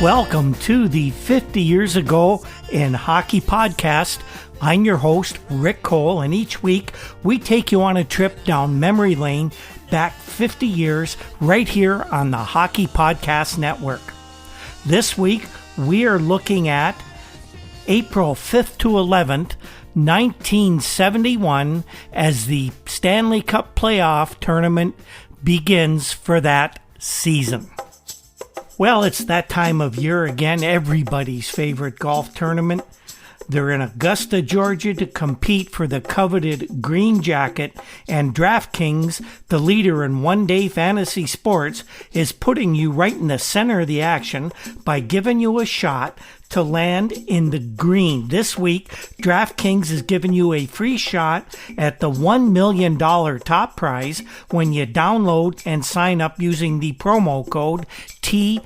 Welcome to the 50 Years Ago in Hockey podcast. I'm your host, Rick Cole, and each week we take you on a trip down memory lane back 50 years right here on the Hockey Podcast Network. This week we are looking at April 5th to 11th, 1971, as the Stanley Cup playoff tournament begins for that season. Well, it's that time of year again, everybody's favorite golf tournament. They're in Augusta, Georgia to compete for the coveted green jacket, and DraftKings, the leader in one-day fantasy sports, is putting you right in the center of the action by giving you a shot to land in the green. This week, DraftKings is giving you a free shot at the $1 million top prize when you download and sign up using the promo code THPN.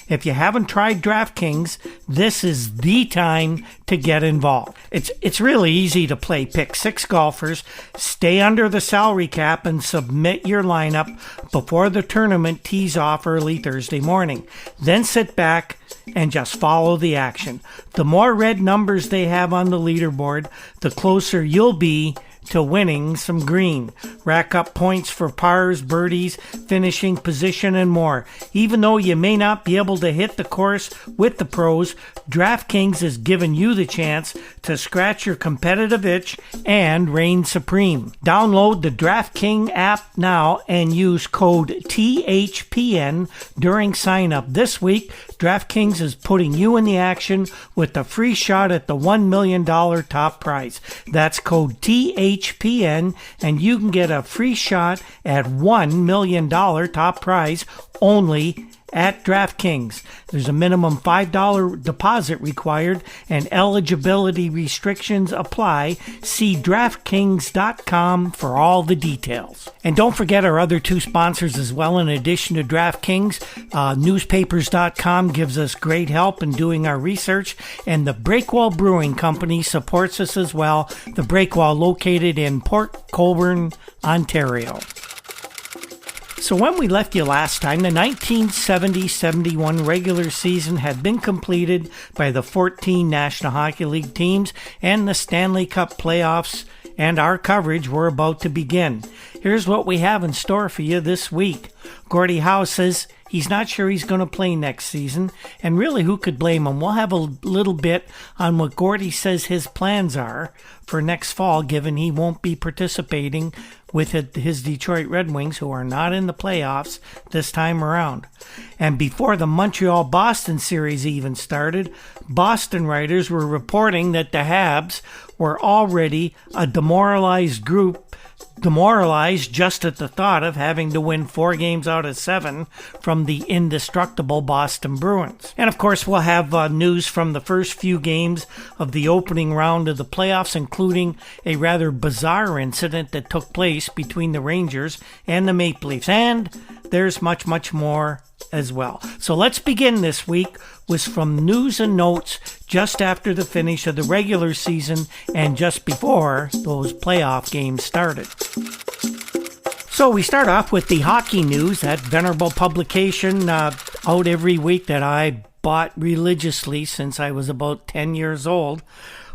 If you haven't tried DraftKings, this is the time to get involved. It's really easy to play. Pick 6 golfers, stay under the salary cap, and submit your lineup before the tournament tees off early Thursday morning. Then sit back and just follow the action. The more red numbers they have on the leaderboard, the closer you'll be to winning some green. Rack up points for pars, birdies, finishing position, and more. Even though you may not be able to hit the course with the pros, DraftKings is giving you the chance to scratch your competitive itch and reign supreme. Download the DraftKings app now and use code THPN during sign-up. This week, DraftKings is putting you in the action with a free shot at the $1 million top prize. That's code THPN, and you can get a free shot at $1 million top prize only at DraftKings. There's a minimum $5 deposit required and eligibility restrictions apply. See DraftKings.com for all the details. And don't forget our other 2 sponsors as well. In addition to DraftKings, Newspapers.com gives us great help in doing our research, and the Breakwall Brewing Company supports us as well. The Breakwall located in Port Colborne, Ontario. So when we left you last time, the 1970-71 regular season had been completed by the 14 National Hockey League teams, and the Stanley Cup playoffs and our coverage were about to begin. Here's what we have in store for you this week. Gordie Howe says he's not sure he's going to play next season, and really, who could blame him? We'll have a little bit on what Gordie says his plans are for next fall, given he won't be participating with his Detroit Red Wings, who are not in the playoffs this time around. And before the Montreal-Boston series even started, Boston writers were reporting that the Habs were already a demoralized just at the thought of having to win 4 games out of 7 from the indestructible Boston Bruins. And of course, we'll have news from the first few games of the opening round of the playoffs, including a rather bizarre incident that took place between the Rangers and the Maple Leafs. And there's much, much more as well. So let's begin this week with some news and notes just after the finish of the regular season and just before those playoff games started. So we start off with the hockey news, that venerable publication out every week that I bought religiously since I was about 10 years old.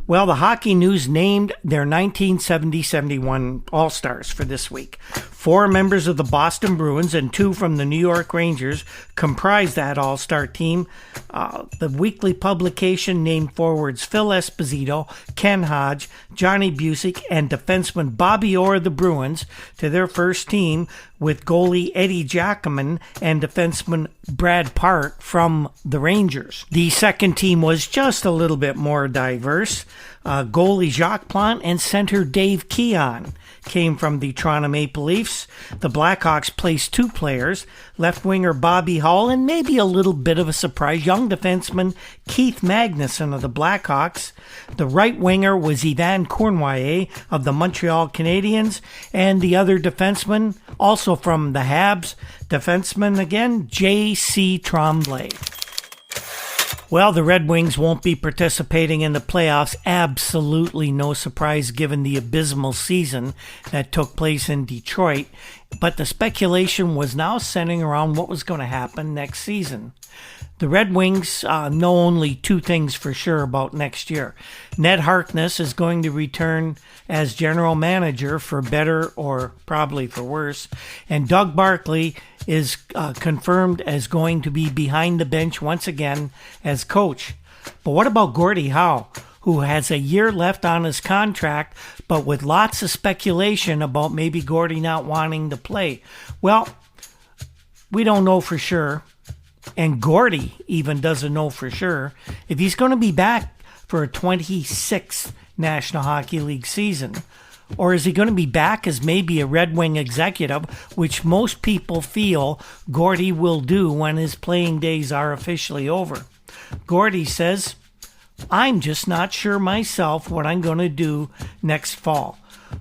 Well, the Hockey News named their 1970-71 All-Stars for this week. 4 members of the Boston Bruins and 2 from the New York Rangers comprised that All-Star team. The weekly publication named forwards Phil Esposito, Ken Hodge, Johnny Busick, and defenseman Bobby Orr of the Bruins to their first team, with goalie Eddie Giacomin and defenseman Brad Park from the Rangers. The second team was just a little bit more diverse. Goalie Jacques Plante and center Dave Keon came from the Toronto Maple Leafs. The Blackhawks placed 2 players, left winger Bobby Hull, and maybe a little bit of a surprise, young defenseman Keith Magnuson of the Blackhawks. The right winger was Yvan Cournoyer of the Montreal Canadiens, and the other defenseman, also from the Habs, defenseman again, J.C. Tremblay. Well, the Red Wings won't be participating in the playoffs. Absolutely no surprise given the abysmal season that took place in Detroit. But the speculation was now centering around what was going to happen next season. The Red Wings know only two things for sure about next year. Ned Harkness is going to return as general manager, for better or probably for worse, and Doug Barkley is confirmed as going to be behind the bench once again as coach. But what about Gordie Howe, who has a year left on his contract, but with lots of speculation about maybe Gordie not wanting to play? Well, we don't know for sure. And Gordie even doesn't know for sure if he's going to be back for a 26th National Hockey League season. Or is he going to be back as maybe a Red Wing executive, which most people feel Gordie will do when his playing days are officially over. Gordie says, "I'm just not sure myself what I'm going to do next fall."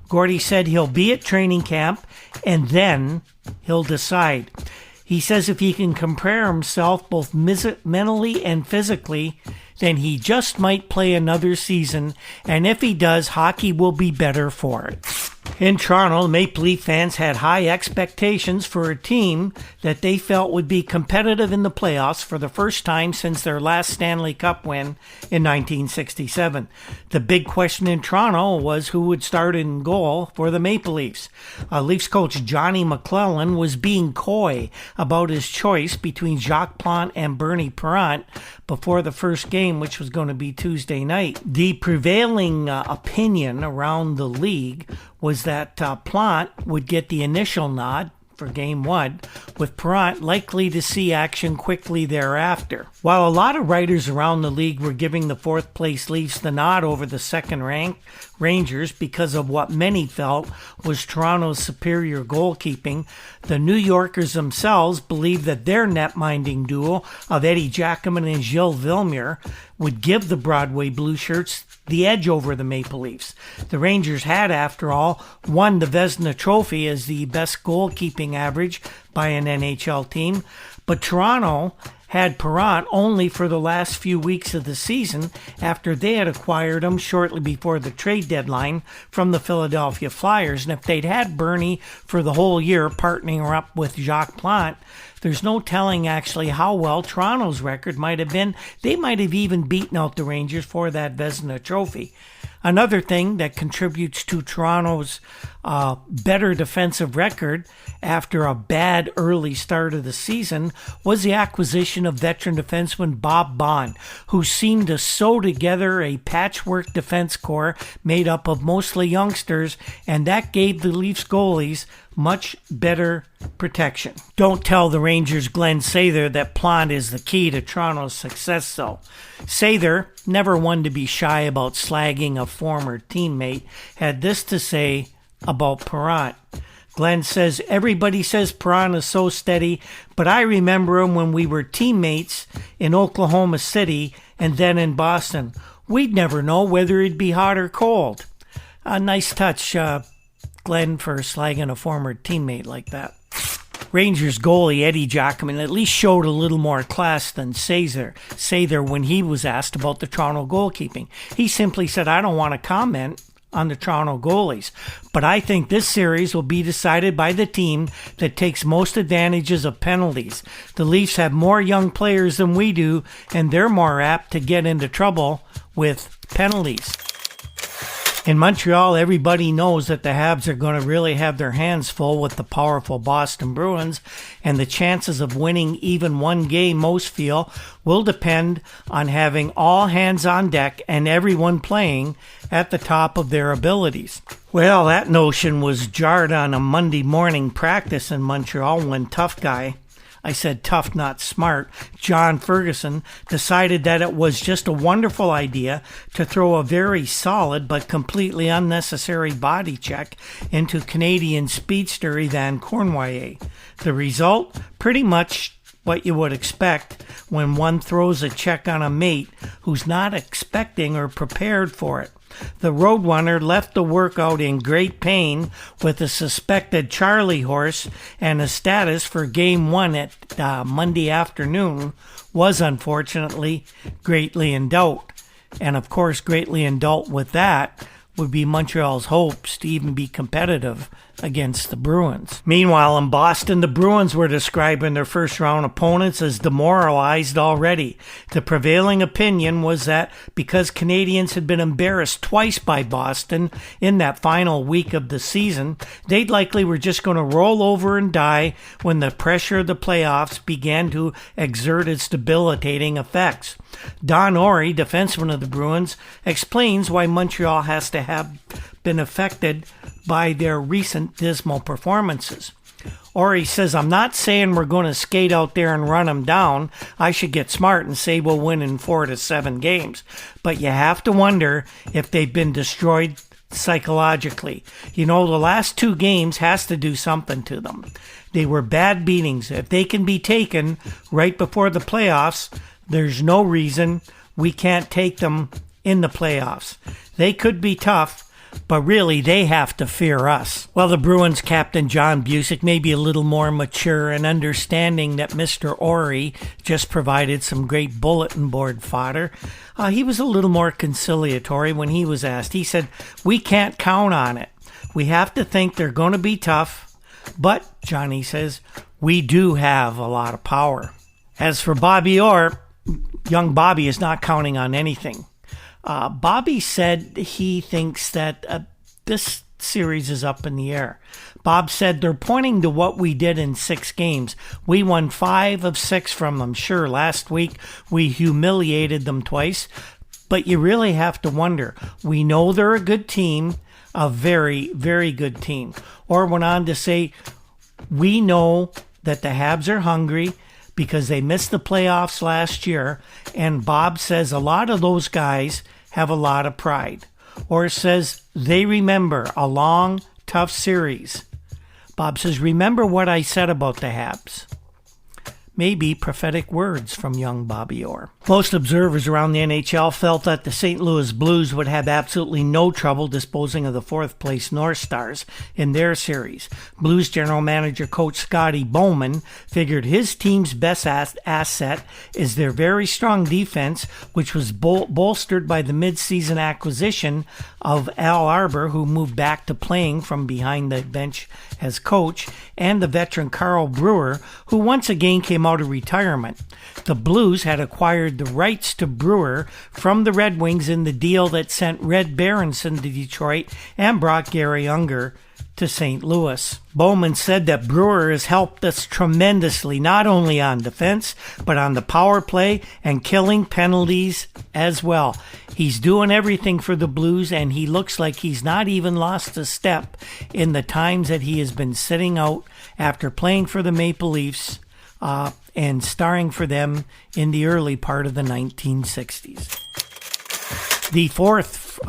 Gordie said he'll be at training camp and then he'll decide. He says if he can prepare himself both mentally and physically, then he just might play another season, and if he does, hockey will be better for it. In Toronto, Maple Leaf fans had high expectations for a team that they felt would be competitive in the playoffs for the first time since their last Stanley Cup win in 1967. The big question in Toronto was who would start in goal for the Maple Leafs. Leafs coach Johnny McClellan was being coy about his choice between Jacques Plante and Bernie Parent before the first game, which was going to be Tuesday night. The prevailing opinion around the league was that Plante would get the initial nod for Game 1, with Parent likely to see action quickly thereafter. While a lot of writers around the league were giving the fourth-place Leafs the nod over the second-ranked Rangers because of what many felt was Toronto's superior goalkeeping, the New Yorkers themselves believed that their net-minding duo of Eddie Giacomin and Gilles Villemure would give the Broadway Blue Shirts the edge over the Maple Leafs. The Rangers had, after all, won the Vezina Trophy as the best goalkeeping average by an NHL team, but Toronto had Parent only for the last few weeks of the season after they had acquired him shortly before the trade deadline from the Philadelphia Flyers. And if they'd had Bernie for the whole year partnering up with Jacques Plante, there's no telling actually how well Toronto's record might have been. They might have even beaten out the Rangers for that Vezina Trophy. Another thing that contributes to Toronto's better defensive record after a bad early start of the season was the acquisition of veteran defenseman Bob Bond, who seemed to sew together a patchwork defense corps made up of mostly youngsters, and that gave the Leafs goalies much better protection. Don't tell the Rangers' Glenn Sather that Plante is the key to Toronto's success, though. Sather, never one to be shy about slagging a former teammate, had this to say about Parent. Glenn says, "Everybody says Parent is so steady, but I remember him when we were teammates in Oklahoma City and then in Boston. We'd never know whether he'd be hot or cold." A nice touch, Glenn, for slagging a former teammate like that. Rangers goalie Eddie Giacomin at least showed a little more class than Sather when he was asked about the Toronto goalkeeping. He simply said, "I don't want to comment on the Toronto goalies, but I think this series will be decided by the team that takes most advantages of penalties. The Leafs have more young players than we do, and they're more apt to get into trouble with penalties." In Montreal, everybody knows that the Habs are going to really have their hands full with the powerful Boston Bruins, and the chances of winning even one game, most feel, will depend on having all hands on deck and everyone playing at the top of their abilities. Well, that notion was jarred on a Monday morning practice in Montreal when tough guy, I said tough, not smart, John Ferguson decided that it was just a wonderful idea to throw a very solid but completely unnecessary body check into Canadian speedster Yvan Cournoyer. The result? Pretty much what you would expect when one throws a check on a mate who's not expecting or prepared for it. The Roadrunner left the workout in great pain with a suspected Charlie horse, and a status for Game 1 at Monday afternoon was unfortunately greatly in doubt. And of course, greatly in doubt with that would be Montreal's hopes to even be competitive against the Bruins. Meanwhile, in Boston, the Bruins were describing their first-round opponents as demoralized already. The prevailing opinion was that because Canadians had been embarrassed twice by Boston in that final week of the season, they likely were just going to roll over and die when the pressure of the playoffs began to exert its debilitating effects. Don Orey, defenseman of the Bruins, explains why Montreal has to have been affected by their recent dismal performances. Orey says, "I'm not saying we're going to skate out there and run them down. I should get smart and say we'll win in 4 to 7 games. But you have to wonder if they've been destroyed psychologically. You know, the last 2 games has to do something to them. They were bad beatings. If they can be taken right before the playoffs, there's no reason we can't take them in the playoffs. They could be tough, but really they have to fear us." Well, the Bruins captain John Busick may be a little more mature and understanding that Mr. Orey just provided some great bulletin board fodder. He was a little more conciliatory when he was asked. He said, "We can't count on it. We have to think they're going to be tough, but," Johnny says, "we do have a lot of power." As for Bobby Orr, young Bobby is not counting on anything. Bobby said he thinks that this series is up in the air. Bob said they're pointing to what we did in 6 games. We won 5 of 6 from them. Sure, last week we humiliated them twice, but you really have to wonder. We know they're a good team, a very, very good team. Or went on to say, we know that the Habs are hungry because they missed the playoffs last year, and Bob says a lot of those guys have a lot of pride. Or says they remember a long, tough series. Bob says, "Remember what I said about the Habs." Maybe prophetic words from young Bobby Orr. Most observers around the NHL felt that the St. Louis Blues would have absolutely no trouble disposing of the 4th-place North Stars in their series. Blues general manager coach Scotty Bowman figured his team's best asset is their very strong defense, which was bolstered by the mid-season acquisition of Al Arbour, who moved back to playing from behind the bench as coach, and the veteran Carl Brewer, who once again came out of retirement. The Blues had acquired the rights to Brewer from the Red Wings in the deal that sent Red Berenson to Detroit and brought Gary Unger to St. Louis. Bowman said that Brewer has helped us tremendously, not only on defense, but on the power play and killing penalties as well. He's doing everything for the Blues, and he looks like he's not even lost a step in the times that he has been sitting out after playing for the Maple Leafs and starring for them in the early part of the 1960s. The 4th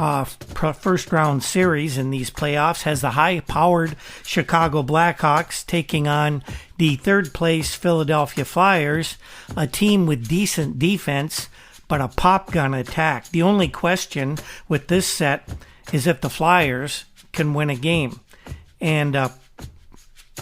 first-round series in these playoffs has the high-powered Chicago Blackhawks taking on the 3rd-place Philadelphia Flyers, a team with decent defense but a pop-gun attack. The only question with this set is if the Flyers can win a game. And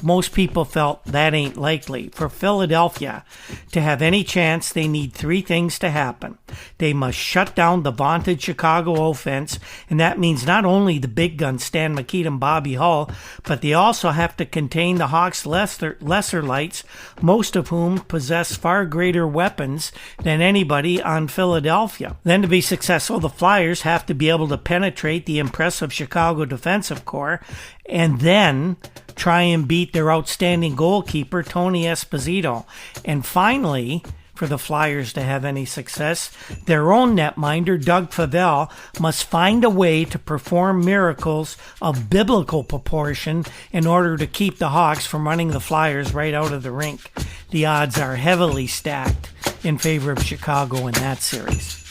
most people felt that ain't likely. For Philadelphia to have any chance, they need 3 things to happen. They must shut down the vaunted Chicago offense, and that means not only the big guns Stan McKeet and Bobby Hull, but they also have to contain the Hawks' lesser lights, most of whom possess far greater weapons than anybody on Philadelphia. Then to be successful, the Flyers have to be able to penetrate the impressive Chicago defensive core, and then try and beat their outstanding goalkeeper, Tony Esposito. And finally, for the Flyers to have any success, their own netminder, Doug Favell, must find a way to perform miracles of biblical proportion in order to keep the Hawks from running the Flyers right out of the rink. The odds are heavily stacked in favor of Chicago in that series.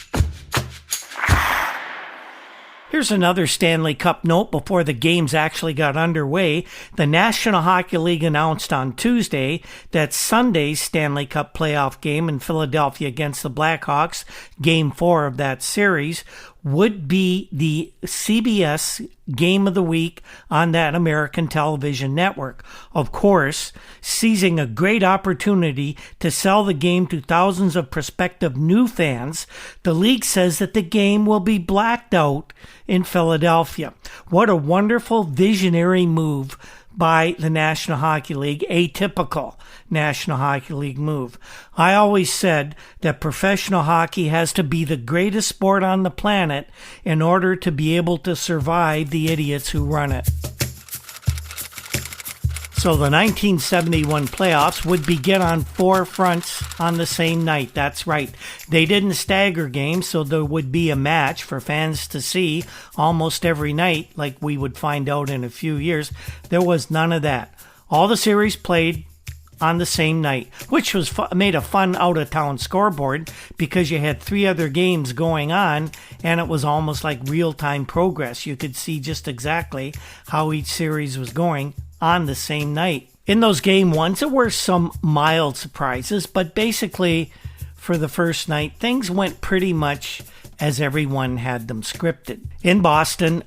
Here's another Stanley Cup note before the games actually got underway. The National Hockey League announced on Tuesday that Sunday's Stanley Cup playoff game in Philadelphia against the Blackhawks, Game 4 of that series, would be the CBS Game of the Week on that American television network. Of course, seizing a great opportunity to sell the game to thousands of prospective new fans, the league says that the game will be blacked out in Philadelphia. What a wonderful visionary move by the National Hockey League, atypical National Hockey League move. I always said that professional hockey has to be the greatest sport on the planet in order to be able to survive the idiots who run it. So the 1971 playoffs would begin on 4 fronts on the same night. That's right. They didn't stagger games, so there would be a match for fans to see almost every night, like we would find out in a few years. There was none of that. All the series played on the same night, which was made a fun out-of-town scoreboard because you had 3 other games going on, and it was almost like real-time progress. You could see just exactly how each series was going on the same night. In those game ones, there were some mild surprises, but basically, for the first night, things went pretty much as everyone had them scripted. In Boston,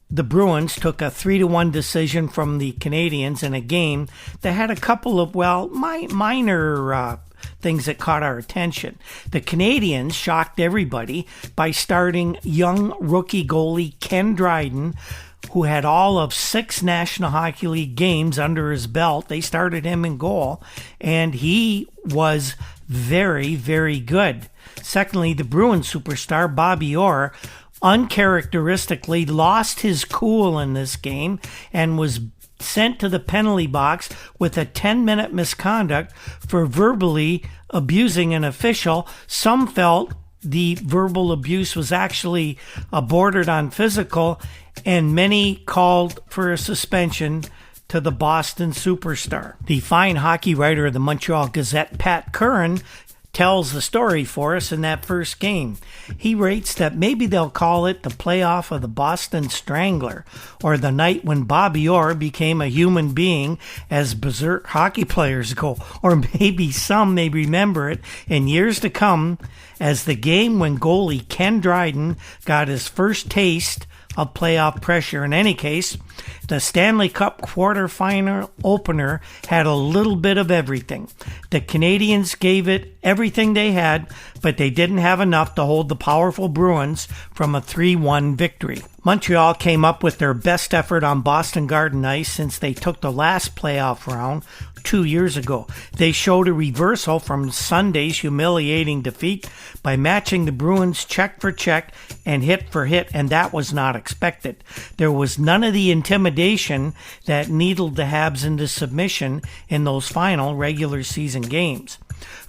the Bruins took a 3-1 decision from the Canadiens in a game that had a couple of, minor things that caught our attention. The Canadiens shocked everybody by starting young rookie goalie Ken Dryden, who had all of 6 National Hockey League games under his belt. They started him in goal, and he was very, very good. Secondly, the Bruins superstar Bobby Orr uncharacteristically lost his cool in this game and was sent to the penalty box with a 10-minute misconduct for verbally abusing an official. Some felt the verbal abuse was actually bordered on physical, and many called for a suspension to the Boston superstar. The fine hockey writer of the Montreal Gazette, Pat Curran, tells the story for us in that first game. He rates that maybe they'll call it the playoff of the Boston Strangler, or the night when Bobby Orr became a human being, as berserk hockey players go, or maybe some may remember it in years to come as the game when goalie Ken Dryden got his first taste of playoff pressure. In any case, the Stanley Cup quarterfinal opener had a little bit of everything. The Canadiens gave it everything they had, but they didn't have enough to hold the powerful Bruins from a 3-1 victory. Montreal came up with their best effort on Boston Garden ice since they took the last playoff round 2 years ago. They showed a reversal from Sunday's humiliating defeat by matching the Bruins check for check and hit for hit, and that was not expected. There was none of the intimidation that needled the Habs into submission in those final regular season games.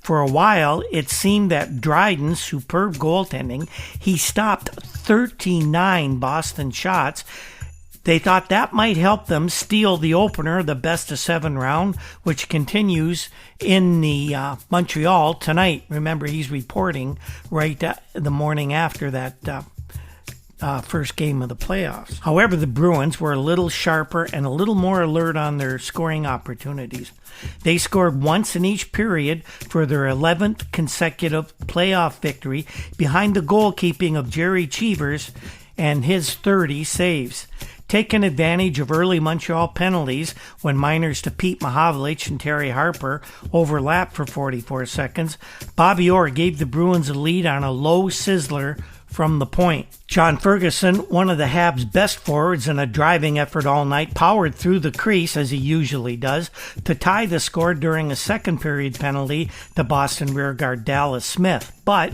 For a while, it seemed that Dryden's superb goaltending, he stopped 39 Boston shots. They thought that might help them steal the opener, the best-of-7 round, which continues in the Montreal tonight. Remember, he's reporting right the morning after that first game of the playoffs. However, the Bruins were a little sharper and a little more alert on their scoring opportunities. They scored once in each period for their 11th consecutive playoff victory behind the goalkeeping of Jerry Cheevers and his 30 saves. Taking advantage of early Montreal penalties when minors to Pete Mahovlich and Terry Harper overlapped for 44 seconds, Bobby Orr gave the Bruins a lead on a low sizzler from the point. John Ferguson, one of the Habs' best forwards in a driving effort all night, powered through the crease, as he usually does, to tie the score during a second period penalty to Boston rearguard Dallas Smith. But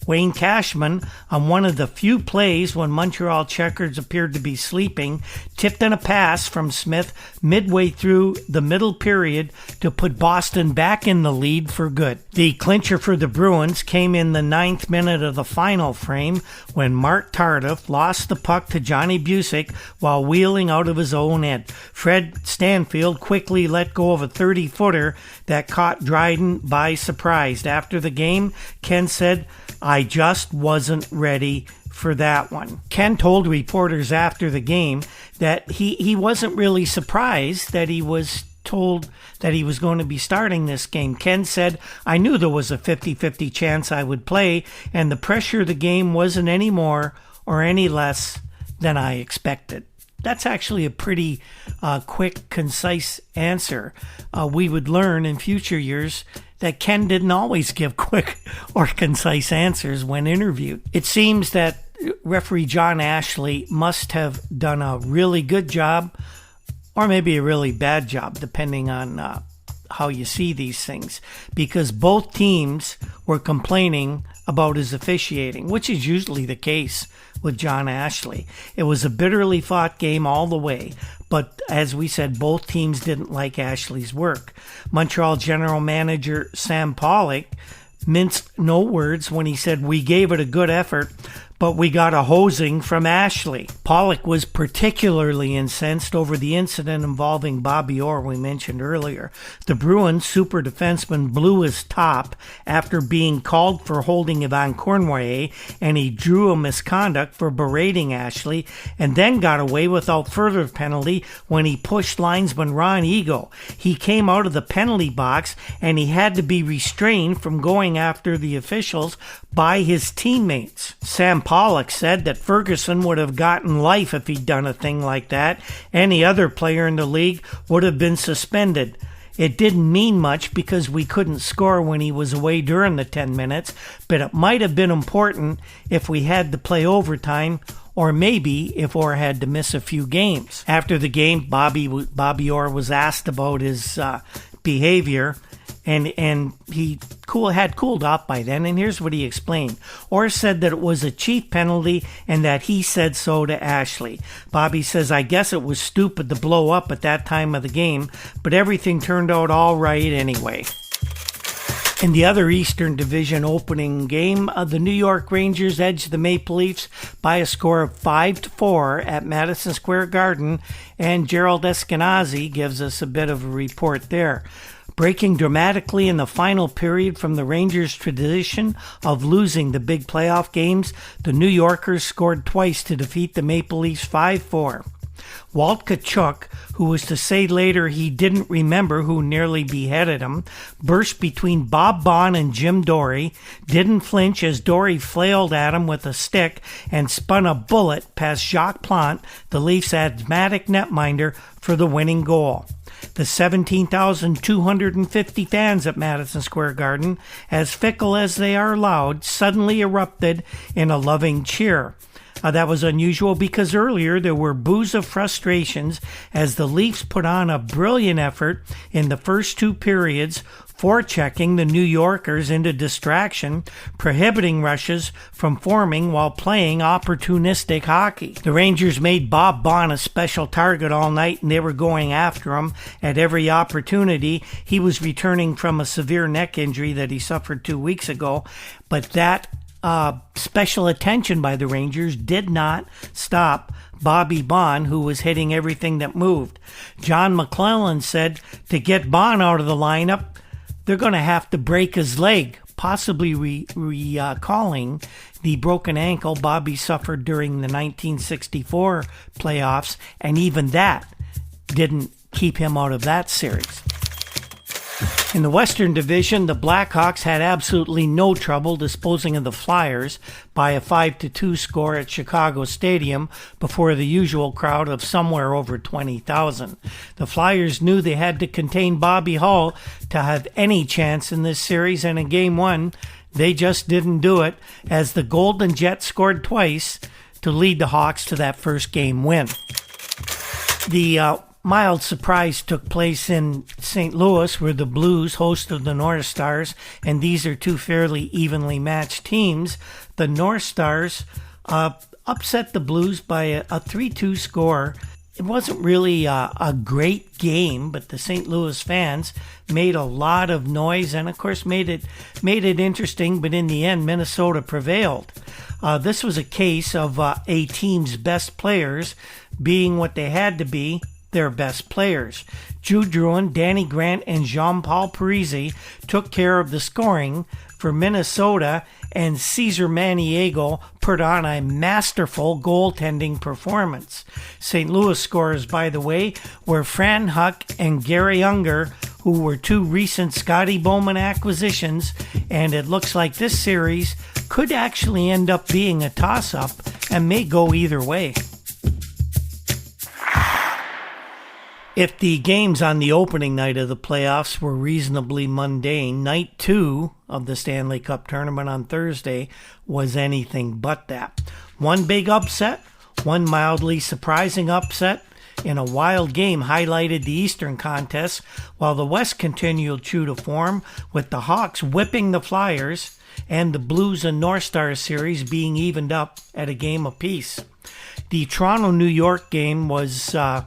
Wayne Cashman, on one of the few plays when Montreal checkers appeared to be sleeping, tipped in a pass from Smith midway through the middle period to put Boston back in the lead for good. The clincher for the Bruins came in the 9th minute of the final frame when Mark Tardif lost the puck to Johnny Busick while wheeling out of his own end. Fred Stanfield quickly let go of a 30-footer that caught Dryden by surprise. After the game, Ken said, "I just wasn't ready for that one. Ken told reporters after the game that he wasn't really surprised that he was told that he was going to be starting this game. Ken said, "I knew there was a 50-50 chance I would play, and the pressure of the game wasn't any more or any less than I expected." That's actually a pretty quick, concise answer. We would learn in future years that Ken didn't always give quick or concise answers when interviewed. It seems that referee John Ashley must have done a really good job, or maybe a really bad job, depending on how you see these things, because both teams were complaining about his officiating, which is usually the case with John Ashley. It was a bitterly fought game all the way, but as we said, both teams didn't like Ashley's work. Montreal general manager Sam Pollock minced no words when he said, "We gave it a good effort, but we got a hosing from Ashley." Pollock was particularly incensed over the incident involving Bobby Orr we mentioned earlier. The Bruins super defenseman blew his top after being called for holding Yvan Cournoyer, and he drew a misconduct for berating Ashley, and then got away without further penalty when he pushed linesman Ron Ego. He came out of the penalty box, and he had to be restrained from going after the officials by his teammates. Sam Pollock said that Ferguson would have gotten life if he'd done a thing like that. Any other player in the league would have been suspended. It didn't mean much because we couldn't score when he was away during the 10 minutes, but it might have been important if we had to play overtime, or maybe if Orr had to miss a few games. After the game, Bobby Orr was asked about his behavior, and he had cooled off by then, and here's what he explained. Orr said that it was a cheap penalty and that he said so to Ashley. Bobby says, "I guess it was stupid to blow up at that time of the game, but everything turned out all right anyway." In the other Eastern Division opening game, the New York Rangers edged the Maple Leafs by a score of 5-4 at Madison Square Garden, and Gerald Eskenazi gives us a bit of a report there. Breaking dramatically in the final period from the Rangers' tradition of losing the big playoff games, the New Yorkers scored twice to defeat the Maple Leafs 5-4. Walt Tkachuk, who was to say later he didn't remember who nearly beheaded him, burst between Bob Bond and Jim Dory, didn't flinch as Dory flailed at him with a stick and spun a bullet past Jacques Plante, the Leafs' asthmatic netminder, for the winning goal. The 17,250 fans at Madison Square Garden, as fickle as they are loud, suddenly erupted in a loving cheer. That was unusual because earlier there were boos of frustrations as the Leafs put on a brilliant effort in the first two periods, forechecking the New Yorkers into distraction, prohibiting rushes from forming while playing opportunistic hockey. The Rangers made Bob Bond a special target all night, and they were going after him at every opportunity. He was returning from a severe neck injury that he suffered 2 weeks ago, but that special attention by the Rangers did not stop Bobby Bond, who was hitting everything that moved. John McClellan said to get Bond out of the lineup, they're going to have to break his leg, possibly recalling the broken ankle Bobby suffered during the 1964 playoffs, and even that didn't keep him out of that series. In the Western Division, the Blackhawks had absolutely no trouble disposing of the Flyers by a 5-2 score at Chicago Stadium before the usual crowd of somewhere over 20,000. The Flyers knew they had to contain Bobby Hull to have any chance in this series, and in Game 1, they just didn't do it, as the Golden Jets scored twice to lead the Hawks to that first game win. The mild surprise took place in St. Louis, where the Blues hosted the North Stars, and these are two fairly evenly matched teams. The North Stars upset the Blues by a 3-2 score. It wasn't really a great game, but the St. Louis fans made a lot of noise and, of course, made it interesting, but in the end, Minnesota prevailed. This was a case of a team's best players being what they had to be, their best players. Jude Druin, Danny Grant, and Jean-Paul Parise took care of the scoring for Minnesota, and Cesar Maniego put on a masterful goaltending performance. St. Louis scores, by the way, were Fran Huck and Gary Unger, who were two recent Scotty Bowman acquisitions, and it looks like this series could actually end up being a toss-up and may go either way. If the games on the opening night of the playoffs were reasonably mundane, night 2 of the Stanley Cup tournament on Thursday was anything but that. One big upset, one mildly surprising upset in a wild game highlighted the Eastern contest, while the West continued true to form, with the Hawks whipping the Flyers and the Blues and North Stars series being evened up at a game apiece. The Toronto-New York game was a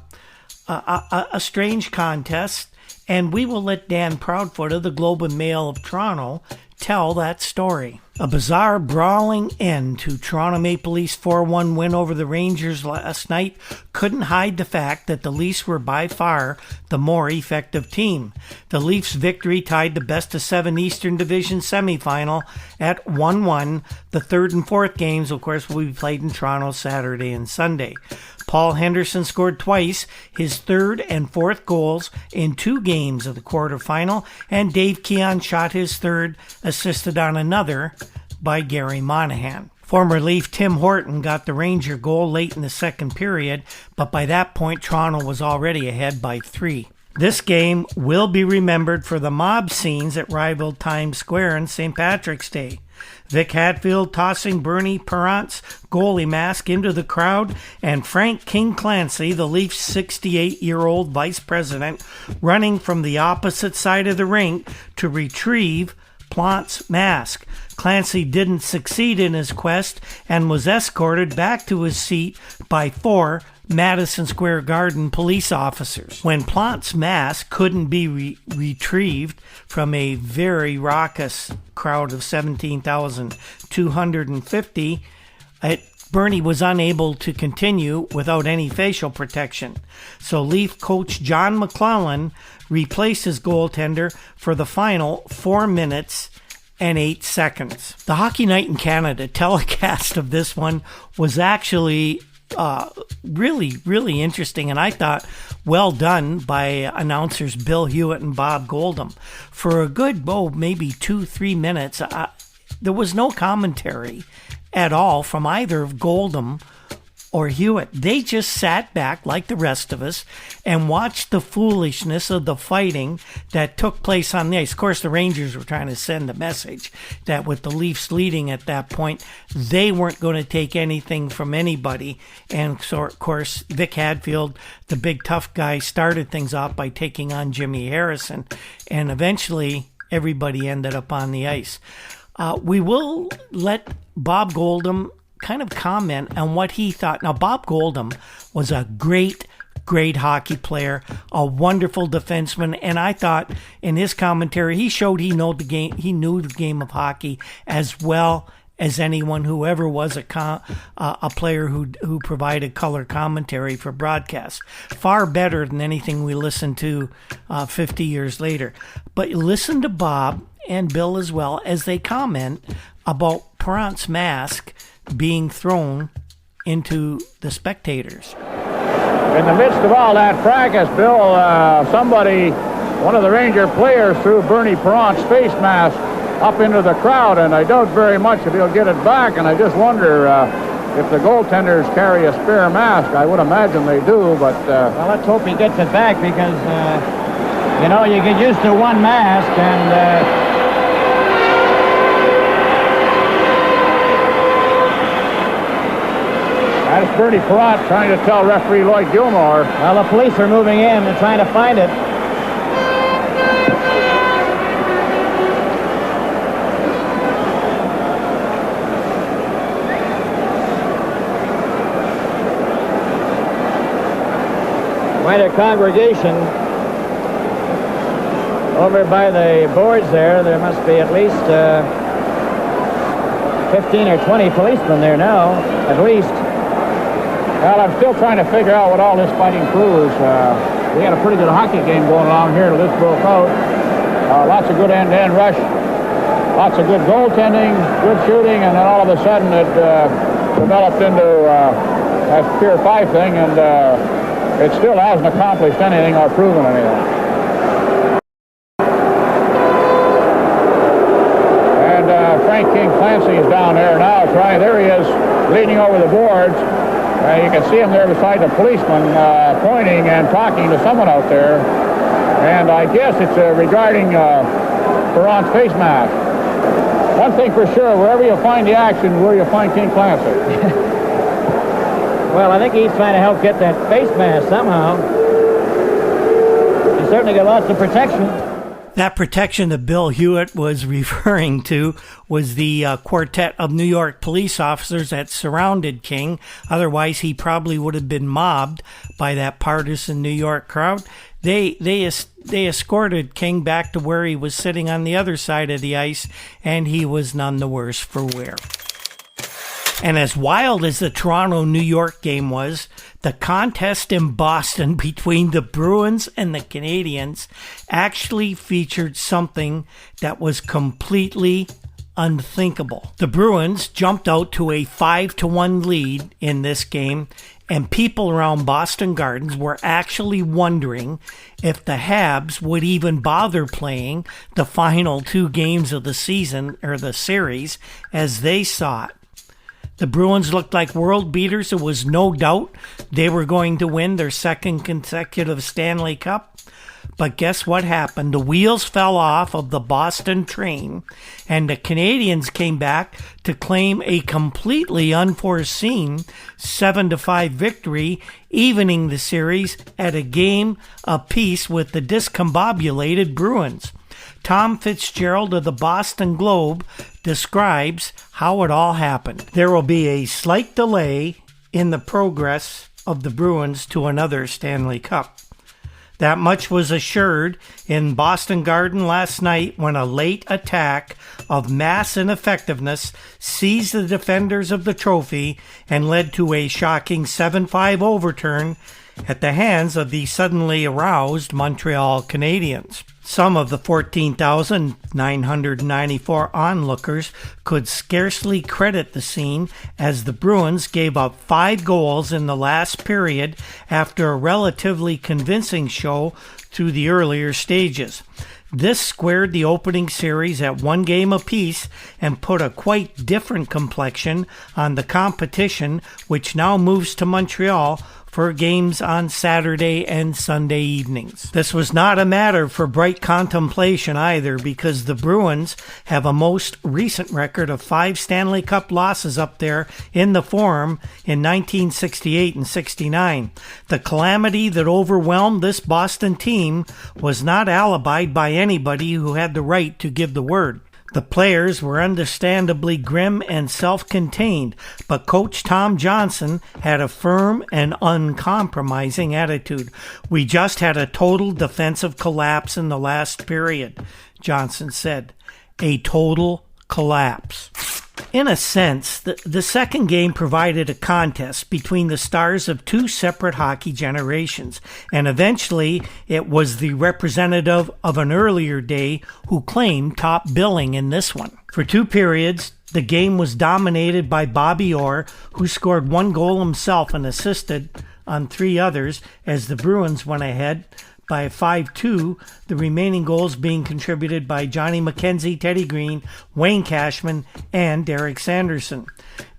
strange contest, and we will let Dan Proudfoot of the Globe and Mail of Toronto tell that story. A bizarre, brawling end to Toronto Maple Leafs' 4-1 win over the Rangers last night couldn't hide the fact that the Leafs were by far the more effective team. The Leafs' victory tied the best-of-7 Eastern Division semifinal at 1-1. The third and fourth games, of course, will be played in Toronto Saturday and Sunday. Paul Henderson scored twice, his third and fourth goals in 2 games of the quarterfinal, and Dave Keon shot his third, assisted on another by Gary Monahan. Former Leaf Tim Horton got the Ranger goal late in the second period, but by that point Toronto was already ahead by 3. This game will be remembered for the mob scenes that rivaled Times Square on St. Patrick's Day. Vic Hadfield tossing Bernie Parent's goalie mask into the crowd, and Frank King Clancy, the Leafs' 68-year-old vice president, running from the opposite side of the rink to retrieve Plant's mask. Clancy didn't succeed in his quest and was escorted back to his seat by 4 Madison Square Garden police officers. When Plant's mask couldn't be retrieved from a very raucous crowd of 17,250, Bernie was unable to continue without any facial protection. So Leaf coach John McClellan replaced his goaltender for the final 4 minutes and 8 seconds. The Hockey Night in Canada telecast of this one was actually really interesting, and I thought well done by announcers Bill Hewitt and Bob Goldham. For a good, maybe 2-3 minutes, there was no commentary at all from either of Goldham or Hewitt. They just sat back like the rest of us and watched the foolishness of the fighting that took place on the ice. Of course, the Rangers were trying to send a message that with the Leafs leading at that point, they weren't going to take anything from anybody. And so, of course, Vic Hadfield, the big tough guy, started things off by taking on Jimmy Harrison. And eventually, everybody ended up on the ice. We will let Bob Goldham kind of comment on what he thought. Now, Bob Goldham was a great hockey player, a wonderful defenseman, and I thought in his commentary he showed he knew the game of hockey as well as anyone who ever was a player who provided color commentary for broadcast. Far better than anything we listened to 50 years later. But listen to Bob and Bill as well as they comment about Parent's mask being thrown into the spectators. In the midst of all that fracas, Bill, one of the Ranger players threw Bernie Parent's face mask up into the crowd, and I doubt very much if he'll get it back, and I just wonder if the goaltenders carry a spare mask. I would imagine they do, but... Well, let's hope he gets it back, because, you get used to one mask, and... That's Bernie Parent trying to tell referee Lloyd Gilmore. Well, the police are moving in and trying to find it. Quite a congregation over by the boards there. There must be at least 15 or 20 policemen there now, at least. Well, I'm still trying to figure out what all this fighting proves. We had a pretty good hockey game going along here till this broke out. Lots of good end-to-end rush, lots of good goaltending, good shooting, and then all of a sudden it developed into that Pier 5 thing, and it still hasn't accomplished anything or proven anything. And Frank King Clancy is down there now. There he is, leaning over the boards. You can see him there beside the policeman pointing and talking to someone out there. And I guess it's regarding Perron's face mask. One thing for sure, wherever you find the action, where you find King Clancy. Well, I think he's trying to help get that face mask somehow. He's certainly got lots of protection. That protection that Bill Hewitt was referring to was the quartet of New York police officers that surrounded King. Otherwise, he probably would have been mobbed by that partisan New York crowd. They escorted King back to where he was sitting on the other side of the ice, and he was none the worse for wear. And as wild as the Toronto-New York game was, the contest in Boston between the Bruins and the Canadiens actually featured something that was completely unthinkable. The Bruins jumped out to a 5-1 lead in this game, and people around Boston Gardens were actually wondering if the Habs would even bother playing the final 2 games of the season, or the series, as they saw it. The Bruins looked like world beaters. There was no doubt they were going to win their second consecutive Stanley Cup. But guess what happened? The wheels fell off of the Boston train, and the Canadiens came back to claim a completely unforeseen 7-5 victory, evening the series at a game apiece with the discombobulated Bruins. Tom Fitzgerald of the Boston Globe describes how it all happened. There will be a slight delay in the progress of the Bruins to another Stanley Cup. That much was assured in Boston Garden last night when a late attack of mass ineffectiveness seized the defenders of the trophy and led to a shocking 7-5 overturn at the hands of the suddenly aroused Montreal Canadiens. Some of the 14,994 onlookers could scarcely credit the scene as the Bruins gave up 5 goals in the last period after a relatively convincing show through the earlier stages. This squared the opening series at 1 game apiece and put a quite different complexion on the competition, which now moves to Montreal for games on Saturday and Sunday evenings. This was not a matter for bright contemplation either, because the Bruins have a most recent record of 5 Stanley Cup losses up there in the Forum in 1968 and 69. The calamity that overwhelmed this Boston team was not alibied by anybody who had the right to give the word. The players were understandably grim and self-contained, but Coach Tom Johnson had a firm and uncompromising attitude. "We just had a total defensive collapse in the last period," Johnson said. A total collapse. In a sense, the second game provided a contest between the stars of 2 separate hockey generations, and eventually it was the representative of an earlier day who claimed top billing in this one. For 2 periods, the game was dominated by Bobby Orr, who scored 1 goal himself and assisted on 3 others as the Bruins went ahead by 5-2, the remaining goals being contributed by Johnny McKenzie, Teddy Green, Wayne Cashman, and Derek Sanderson.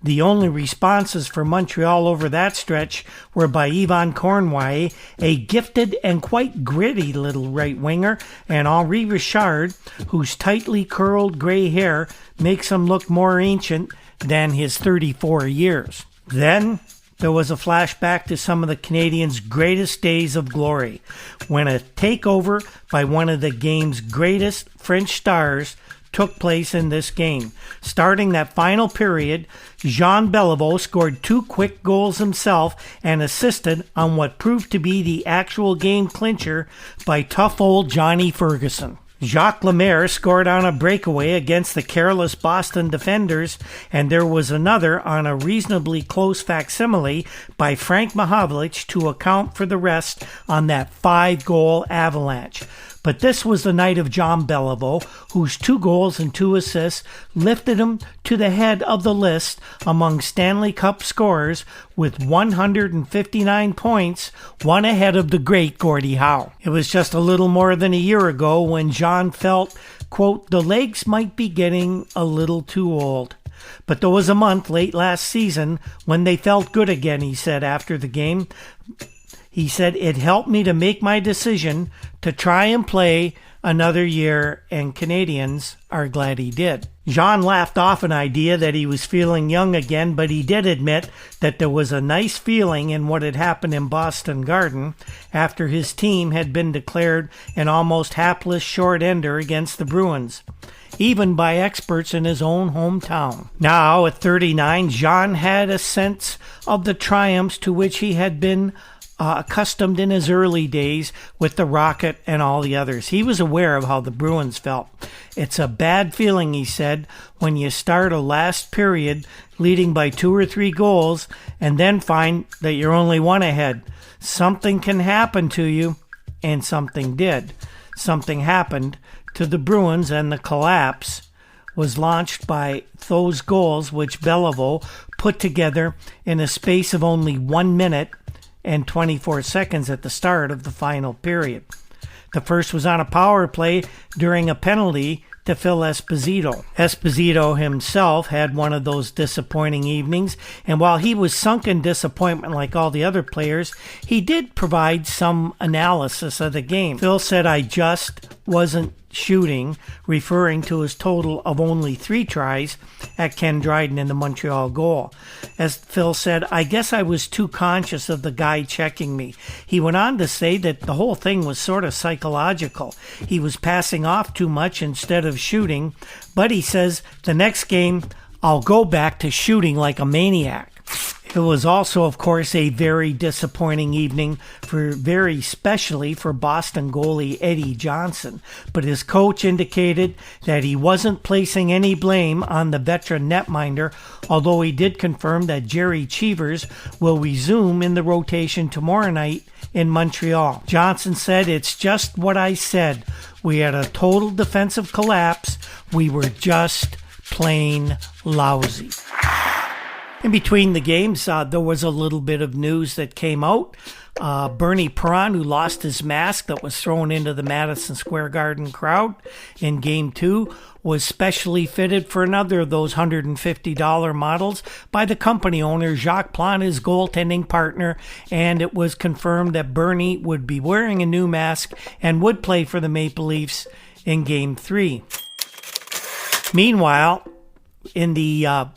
The only responses for Montreal over that stretch were by Yvon Cornway, a gifted and quite gritty little right winger, and Henri Richard, whose tightly curled gray hair makes him look more ancient than his 34 years. Then there was a flashback to some of the Canadiens' greatest days of glory, when a takeover by one of the game's greatest French stars took place in this game. Starting that final period, Jean Beliveau scored 2 quick goals himself and assisted on what proved to be the actual game clincher by tough old Johnny Ferguson. Jacques Lemaire scored on a breakaway against the careless Boston defenders, and there was another on a reasonably close facsimile by Frank Mahovlich to account for the rest on that 5-goal avalanche. But this was the night of John Beliveau, whose 2 goals and 2 assists lifted him to the head of the list among Stanley Cup scorers with 159 points, one ahead of the great Gordie Howe. It was just a little more than a year ago when John felt, quote, the legs might be getting a little too old. But there was a month late last season when they felt good again, he said after the game. He said, it helped me to make my decision to try and play another year, and Canadians are glad he did. Jean laughed off an idea that he was feeling young again, but he did admit that there was a nice feeling in what had happened in Boston Garden after his team had been declared an almost hapless short-ender against the Bruins, even by experts in his own hometown. Now, at 39, Jean had a sense of the triumphs to which he had been accustomed in his early days with the Rocket and all the others. He was aware of how the Bruins felt. It's a bad feeling, he said, when you start a last period leading by 2 or 3 goals and then find that you're only 1 ahead. Something can happen to you, and something did. Something happened to the Bruins, and the collapse was launched by those goals which Beliveau put together in a space of only 1 minute and 24 seconds at the start of the final period. The first was on a power play during a penalty to Phil Esposito. Esposito himself had one of those disappointing evenings, and while he was sunk in disappointment like all the other players, he did provide some analysis of the game. Phil said, I just wasn't shooting, referring to his total of only 3 tries at Ken Dryden in the Montreal goal. As Phil said, I guess I was too conscious of the guy checking me. He went on to say that the whole thing was sort of psychological. He was passing off too much instead of shooting, but he says, the next game, I'll go back to shooting like a maniac. It was also, of course, a very disappointing evening, very specially for Boston goalie Eddie Johnson. But his coach indicated that he wasn't placing any blame on the veteran netminder, although he did confirm that Jerry Cheevers will resume in the rotation tomorrow night in Montreal. Johnson said, it's just what I said. We had a total defensive collapse. We were just plain lousy. In between the games, there was a little bit of news that came out. Bernie Perron, who lost his mask that was thrown into the Madison Square Garden crowd in Game 2, was specially fitted for another of those $150 models by the company owner Jacques Plante, his goaltending partner, and it was confirmed that Bernie would be wearing a new mask and would play for the Maple Leafs in Game 3. Meanwhile, in the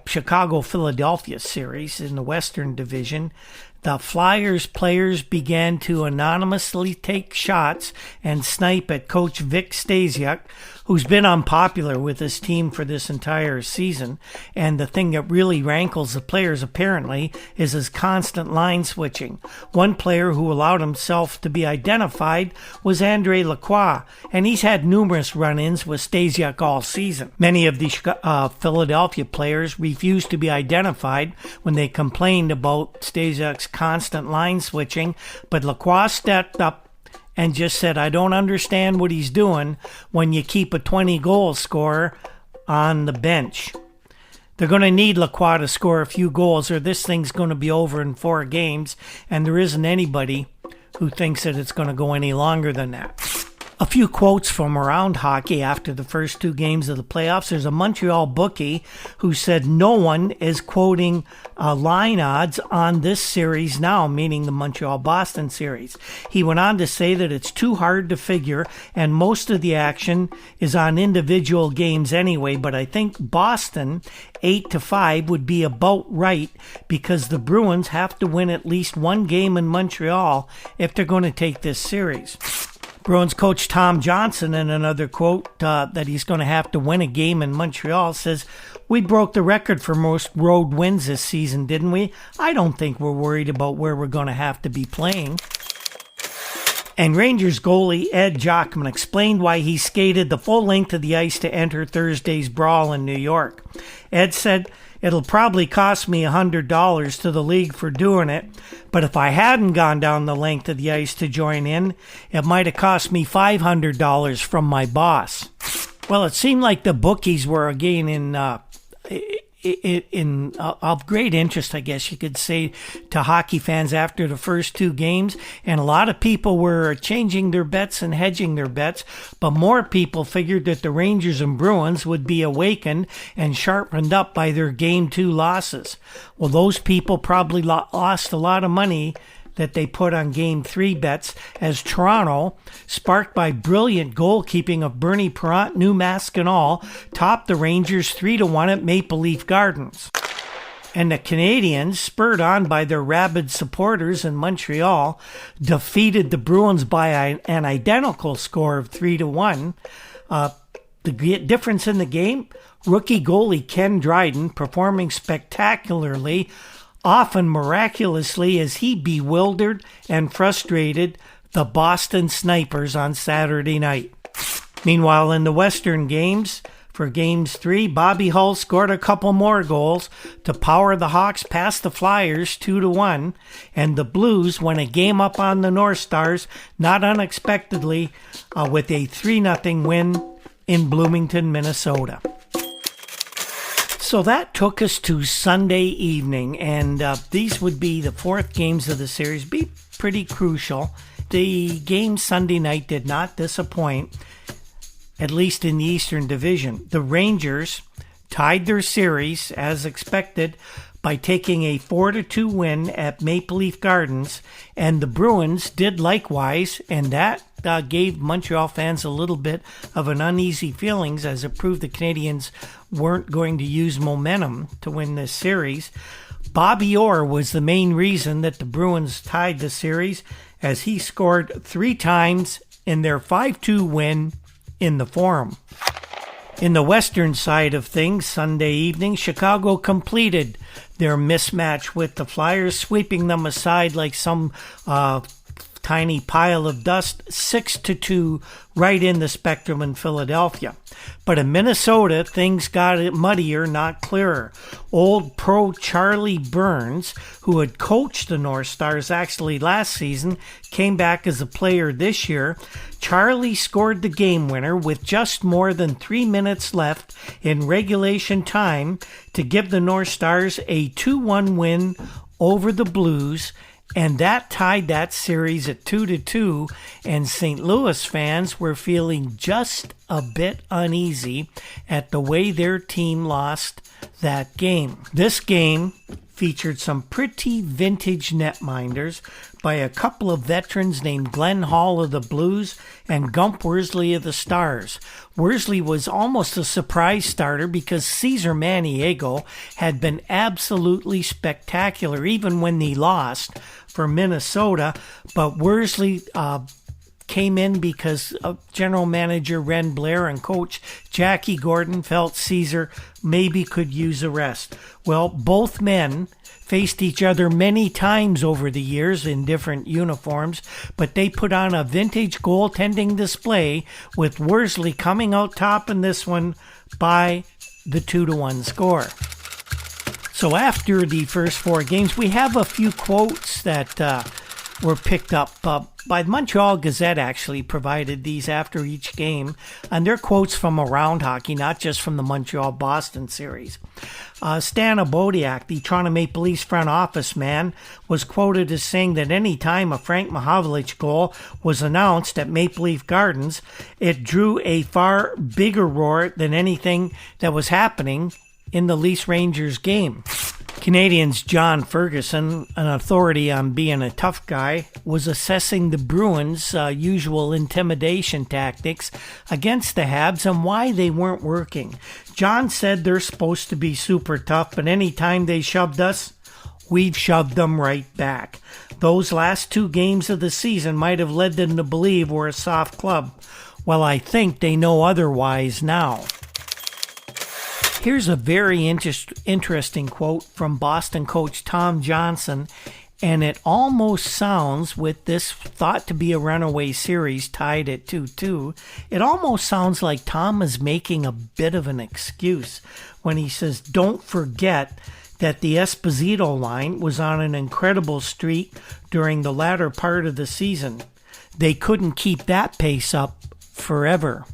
Chicago-Philadelphia series in the Western Division, the Flyers players began to anonymously take shots and snipe at coach Vic Stasiuk, who's been unpopular with his team for this entire season. And the thing that really rankles the players, apparently, is his constant line switching. One player who allowed himself to be identified was Andre Lacroix, and he's had numerous run-ins with Stasiuk all season. Many of the Philadelphia players refused to be identified when they complained about Stasiuk's constant line switching, but Lacroix stepped up and just said, I don't understand what he's doing when you keep a 20-goal scorer on the bench. They're going to need Lacroix to score a few goals, or this thing's going to be over in 4 games, and there isn't anybody who thinks that it's going to go any longer than that. A few quotes from around hockey after the first 2 games of the playoffs. There's a Montreal bookie who said no one is quoting line odds on this series now, meaning the Montreal-Boston series. He went on to say that it's too hard to figure, and most of the action is on individual games anyway, but I think Boston 8-5 would be about right because the Bruins have to win at least 1 game in Montreal if they're going to take this series. Bruins coach Tom Johnson, in another quote that he's going to have to win a game in Montreal, says, we broke the record for most road wins this season, didn't we? I don't think we're worried about where we're going to have to be playing. And Rangers goalie Ed Jockman explained why he skated the full length of the ice to enter Thursday's brawl in New York. Ed said, "It'll probably cost me $100 to the league for doing it, but if I hadn't gone down the length of the ice to join in, it might have cost me $500 from my boss." Well, it seemed like the bookies were again of great interest, I guess you could say, to hockey fans after the first two games. And a lot of people were changing their bets and hedging their bets, but more people figured that the Rangers and Bruins would be awakened and sharpened up by their Game 2 losses. Well, those people probably lost a lot of money that they put on Game 3 bets, as Toronto, sparked by brilliant goalkeeping of Bernie Parent, new mask and all, topped the Rangers 3-1 at Maple Leaf Gardens. And the Canadiens, spurred on by their rabid supporters in Montreal, defeated the Bruins by an identical score of 3-1. The difference in the game, rookie goalie Ken Dryden performing spectacularly, often miraculously, as he bewildered and frustrated the Boston Snipers on Saturday night. Meanwhile, in the Western games, for Games 3, Bobby Hull scored a couple more goals to power the Hawks past the Flyers 2-1, and the Blues went a game up on the North Stars, not unexpectedly, with a 3-0 win in Bloomington, Minnesota. So that took us to Sunday evening, and these would be the fourth games of the series, be pretty crucial. The game Sunday night did not disappoint, at least in the Eastern Division. The Rangers tied their series, as expected, by taking a 4-2 win at Maple Leaf Gardens, and the Bruins did likewise, and that gave Montreal fans a little bit of an uneasy feelings, as it proved the Canadiens weren't going to use momentum to win this series. Bobby Orr was the main reason that the Bruins tied the series, as he scored 3 times in their 5-2 win in the Forum. In the western side of things, Sunday evening, Chicago completed their mismatch with the Flyers, sweeping them aside like some tiny pile of dust, 6-2, right in the Spectrum in Philadelphia. But in Minnesota, things got muddier, not clearer. Old pro Charlie Burns, who had coached the North Stars actually last season, came back as a player this year. Charlie scored the game winner with just more than 3 minutes left in regulation time to give the North Stars a 2-1 win over the Blues, and that tied that series at 2-2, and St. Louis fans were feeling just a bit uneasy at the way their team lost that game. This game featured some pretty vintage netminders by a couple of veterans named Glenn Hall of the Blues and Gump Worsley of the Stars. Worsley was almost a surprise starter because Cesar Maniego had been absolutely spectacular even when he lost for Minnesota, but Worsley came in because General Manager Ren Blair and Coach Jackie Gordon felt Cesar maybe could use a rest. Well, both men faced each other many times over the years in different uniforms, but they put on a vintage goaltending display, with Worsley coming out top in this one by the 2-1 score. So after the first 4 games, we have a few quotes that were picked up by the Montreal Gazette, actually provided these after each game, and they're quotes from around hockey, not just from the Montreal-Boston series. Stan Abodiak, the Toronto Maple Leafs front office man, was quoted as saying that any time a Frank Mahovlich goal was announced at Maple Leaf Gardens, it drew a far bigger roar than anything that was happening in the Leafs-Rangers game. Canadiens' John Ferguson, an authority on being a tough guy, was assessing the Bruins' usual intimidation tactics against the Habs and why they weren't working. John said they're supposed to be super tough, but any time they shoved us, we've shoved them right back. Those last 2 games of the season might have led them to believe we're a soft club. Well, I think they know otherwise now. Here's a very interesting quote from Boston coach Tom Johnson And it almost sounds, with this thought to be a runaway series tied at 2-2, it almost sounds like Tom is making a bit of an excuse when he says, don't forget that the Esposito line was on an incredible streak during the latter part of the season. They couldn't keep that pace up forever.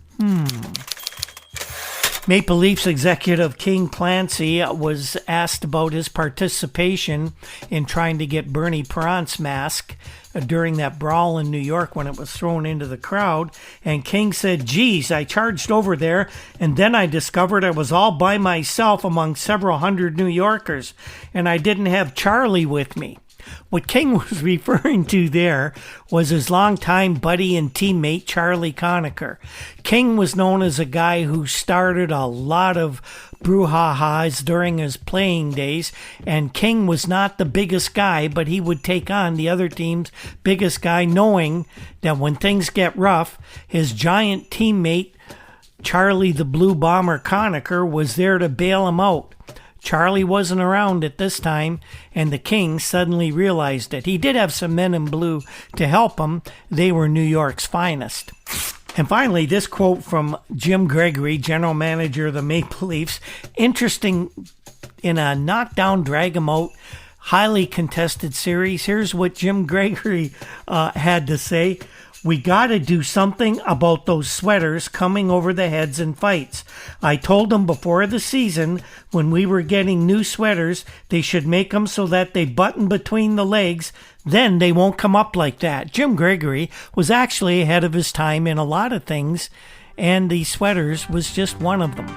Maple Leafs executive King Clancy was asked about his participation in trying to get Bernie Parent's mask during that brawl in New York when it was thrown into the crowd. And King said, geez, I charged over there and then I discovered I was all by myself among several hundred New Yorkers and I didn't have Charlie with me. What King was referring to there was his longtime buddy and teammate, Charlie Conacher. King was known as a guy who started a lot of brouhahas during his playing days, and King was not the biggest guy, but he would take on the other team's biggest guy, knowing that when things get rough, his giant teammate, Charlie the Blue Bomber Conacher, was there to bail him out. Charlie wasn't around at this time, and the King suddenly realized it. He did have some men in blue to help him. They were New York's finest. And finally, this quote from Jim Gregory, general manager of the Maple Leafs. Interesting, in a knockdown, drag-em-out, highly contested series. Here's what Jim Gregory had to say. We got to do something about those sweaters coming over the heads in fights. I told them before the season, when we were getting new sweaters, they should make them so that they button between the legs. Then they won't come up like that. Jim Gregory was actually ahead of his time in a lot of things, and the sweaters was just one of them.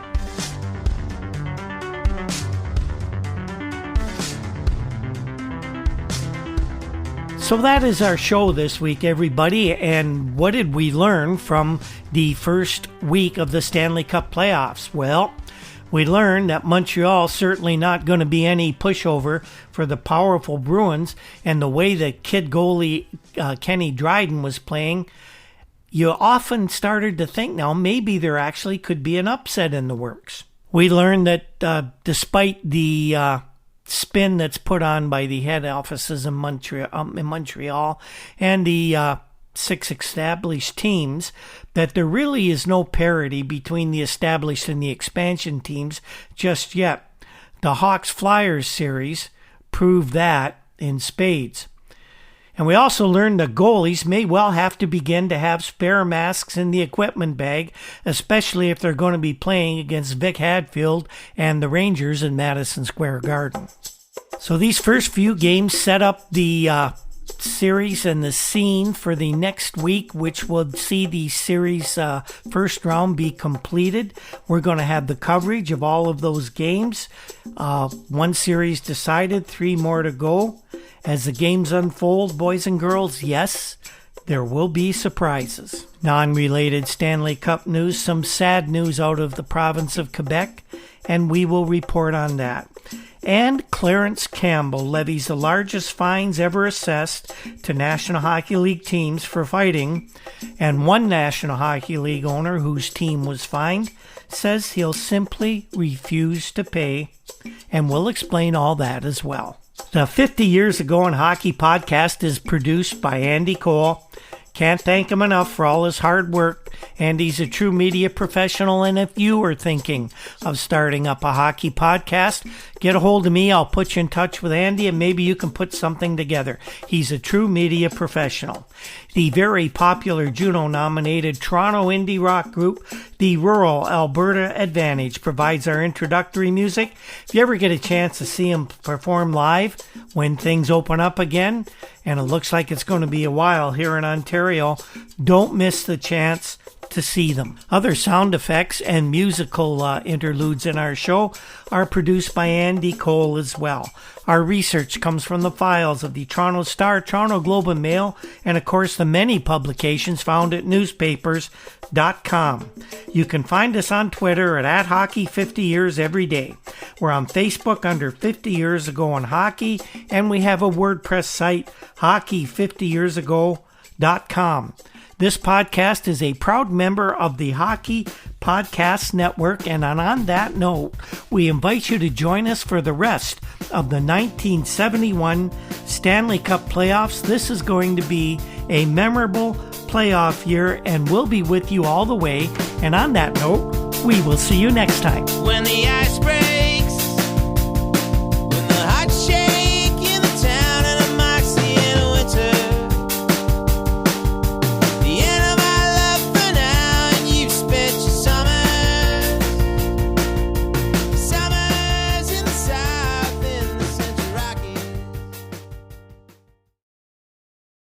So that is our show this week, everybody. And what did we learn from the first week of the Stanley Cup playoffs? Well, we learned that Montreal's certainly not going to be any pushover for the powerful Bruins. And the way the kid goalie Kenny Dryden was playing, you often started to think now maybe there actually could be an upset in the works. We learned that despite the spin that's put on by the head offices in Montreal and the 6 established teams, that there really is no parity between the established and the expansion teams just yet. The Hawks-Flyers series proved that in spades. And we also learned that goalies may well have to begin to have spare masks in the equipment bag, especially if they're going to be playing against Vic Hadfield and the Rangers in Madison Square Garden. So these first few games set up the series and the scene for the next week, which will see the series first round be completed. We're going to have the coverage of all of those games. One series decided, 3 more to go. As the games unfold, boys and girls, yes, there will be surprises. Non-related Stanley Cup news, some sad news out of the province of Quebec, and we will report on that. And Clarence Campbell levies the largest fines ever assessed to National Hockey League teams for fighting, and one National Hockey League owner whose team was fined says he'll simply refuse to pay, and we'll explain all that as well. The 50 Years Ago in Hockey podcast is produced by Andy Cole. Can't thank him enough for all his hard work. Andy's a true media professional, and if you are thinking of starting up a hockey podcast, get a hold of me. I'll put you in touch with Andy, and maybe you can put something together. He's a true media professional. The very popular Juno-nominated Toronto indie rock group, the Rural Alberta Advantage, provides our introductory music. If you ever get a chance to see them perform live when things open up again, and it looks like it's going to be a while here in Ontario, don't miss the chance to see them. Other sound effects and musical interludes in our show are produced by Andy Cole as well. Our research comes from the files of the Toronto Star, Toronto Globe and Mail, and of course the many publications found at newspapers.com. You can find us on Twitter at Hockey50Years every day. We're on Facebook under 50 Years Ago in Hockey, and we have a WordPress site, Hockey50YearsAgo.com. This podcast is a proud member of the Hockey Podcast Network, and on that note, we invite you to join us for the rest of the 1971 Stanley Cup playoffs. This is going to be a memorable playoff year, and we'll be with you all the way. And on that note, we will see you next time. When the